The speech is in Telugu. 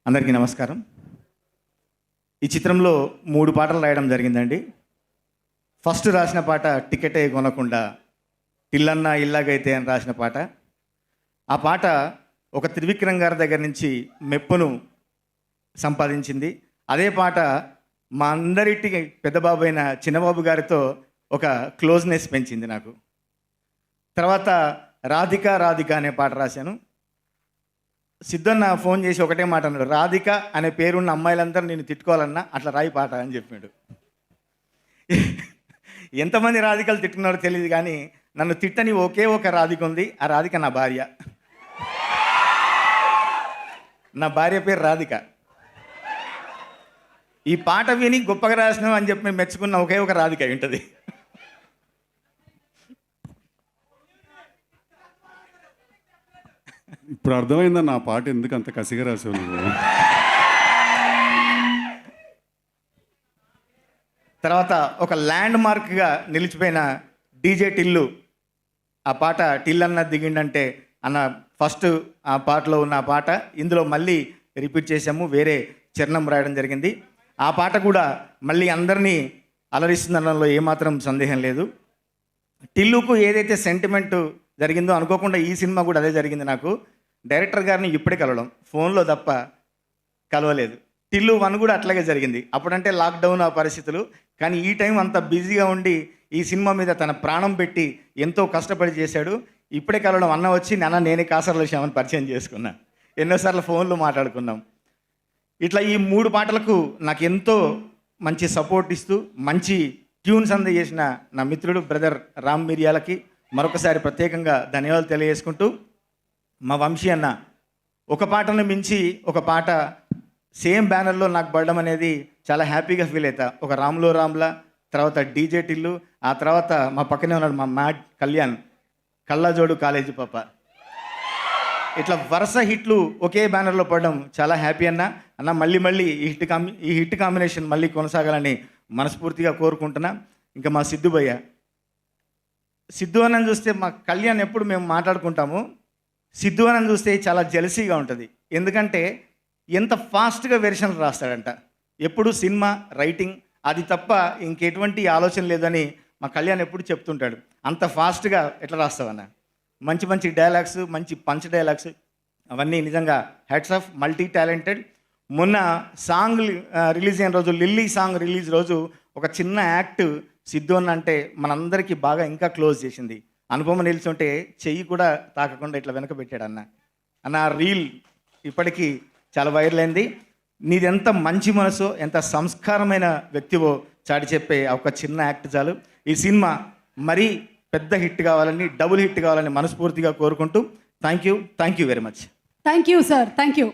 అందరికీ నమస్కారం. ఈ చిత్రంలో 3 పాటలు రాయడం జరిగిందండి. ఫస్ట్ రాసిన పాట టికెటే కొనకుండా ఇల్లన్నా ఇల్లాగైతే అని రాసిన పాట. ఆ పాట ఒక త్రివిక్రమ్ గారి దగ్గర నుంచి మెప్పును సంపాదించింది. అదే పాట మా అందరిటికి పెద్దబాబు అయిన చిన్నబాబు గారితో ఒక క్లోజ్నెస్ పెంచింది నాకు. తర్వాత రాధిక రాధిక అనే పాట రాశాను. సిద్ధన్న ఫోన్ చేసి ఒకటే మాట అన్నాడు, రాధిక అనే పేరున్న అమ్మాయిలందరూ నేను తిట్టుకోవాలన్నా అట్లా రాయి పాట అని చెప్పాడు. ఎంతమంది రాధికలు తిట్టుకున్నారో తెలియదు, కానీ నన్ను తిట్టని ఒకే ఒక రాధిక ఉంది. ఆ రాధిక నా భార్య. నా భార్య పేరు రాధిక. ఈ పాట విని గొప్పగా రాసినావు అని చెప్పి మెచ్చుకున్న ఒకే ఒక రాధిక ఉంటుంది. ఇప్పుడు అర్థమైందా నా పాట ఎందుకు అంత కసిగా రాసావు నువ్వు? తర్వాత ఒక ల్యాండ్ మార్క్గా నిలిచిపోయిన డీజే టిల్లు. ఆ పాట టిల్లన్న దిగిండంటే అన్న ఫస్ట్ ఆ పాటలో ఉన్న ఆ పాట ఇందులో మళ్ళీ రిపీట్ చేసాము, వేరే చరణం రాయడం జరిగింది. ఆ పాట కూడా మళ్ళీ అందరినీ అలరిస్తుందనడంలో ఏమాత్రం సందేహం లేదు. టిల్లుకు ఏదైతే సెంటిమెంట్ జరిగిందో అనుకోకుండా ఈ సినిమా కూడా అదే జరిగింది. నాకు డైరెక్టర్ గారిని ఇప్పుడే కలవడం, ఫోన్లో తప్ప కలవలేదు. టిల్లు 1 కూడా అట్లాగే జరిగింది. అప్పుడంటే లాక్డౌన్ ఆ పరిస్థితులు, కానీ ఈ టైం అంత బిజీగా ఉండి ఈ సినిమా మీద తన ప్రాణం పెట్టి ఎంతో కష్టపడి చేశాడు. ఇప్పుడే కలవడం, అన్న వచ్చి నాన్న నేనే కాసర్ల శ్యామని పరిచయం చేసుకున్నా, ఎన్నోసార్లు ఫోన్లో మాట్లాడుకున్నాం. ఇట్లా ఈ 3 పాటలకు నాకు ఎంతో మంచి సపోర్ట్ ఇస్తూ మంచి ట్యూన్స్ అందజేసిన నా మిత్రుడు బ్రదర్ రామ్ మిరియాలకి మరొకసారి ప్రత్యేకంగా ధన్యవాదాలు తెలియజేసుకుంటూ, మా వంశీ అన్న ఒక పాటను మించి ఒక పాట సేమ్ బ్యానర్లో నాకు పడడం అనేది చాలా హ్యాపీగా ఫీల్ అవుతా. ఒక రామ్లో రామ్లా, తర్వాత డీజే టిల్లు, ఆ తర్వాత మా పక్కనే ఉన్నాడు మా మ్యాడ్ కళ్యాణ్, కళ్ళజోడు కాలేజీ పాప. ఇట్లా వరుస హిట్లు ఒకే బ్యానర్లో పడడం చాలా హ్యాపీ అన్న. మళ్ళీ ఈ హిట్ కాంబినేషన్ మళ్ళీ కొనసాగాలని మనస్ఫూర్తిగా కోరుకుంటున్నా. ఇంకా మా సిద్ధు భయ్య, సిద్ధు అన్నని చూస్తే మా కళ్యాణ్ ఎప్పుడు మేము మాట్లాడుకుంటాము, సిద్ధు అన్నని చూస్తే చాలా జెలసీగా ఉంటుంది. ఎందుకంటే ఎంత ఫాస్ట్గా వెర్షన్లు రాస్తాడంట. ఎప్పుడు సినిమా రైటింగ్ అది తప్ప ఇంకెటువంటి ఆలోచన లేదని మా కళ్యాణ్ ఎప్పుడు చెప్తుంటాడు. అంత ఫాస్ట్గా ఎట్లా రాస్తావన్న, మంచి మంచి డైలాగ్స్, మంచి పంచ్ డైలాగ్స్, అవన్నీ నిజంగా హ్యాట్స్ ఆఫ్, మల్టీ టాలెంటెడ్. మొన్న సాంగ్ రిలీజ్ అయిన రోజు, లిల్లీ సాంగ్ రిలీజ్ రోజు ఒక చిన్న యాక్ట్ సిద్ధు అన్న అంటే మనందరికీ బాగా ఇంకా క్లోజ్ చేసింది. అనుపమ నిల్చుంటే చెయ్యి కూడా తాకకుండా ఇట్లా వెనక పెట్టాడు అన్న రీల్ ఇప్పటికీ చాలా వైరల్ అయింది. నీదెంత మంచి మనసో, ఎంత సంస్కారమైన వ్యక్తివో చాటి చెప్పే ఒక చిన్న యాక్ట్ చాలు. ఈ సినిమా మరీ పెద్ద హిట్ కావాలని, డబుల్ హిట్ కావాలని మనస్ఫూర్తిగా కోరుకుంటూ thank you very much. Thank you sir, thank you.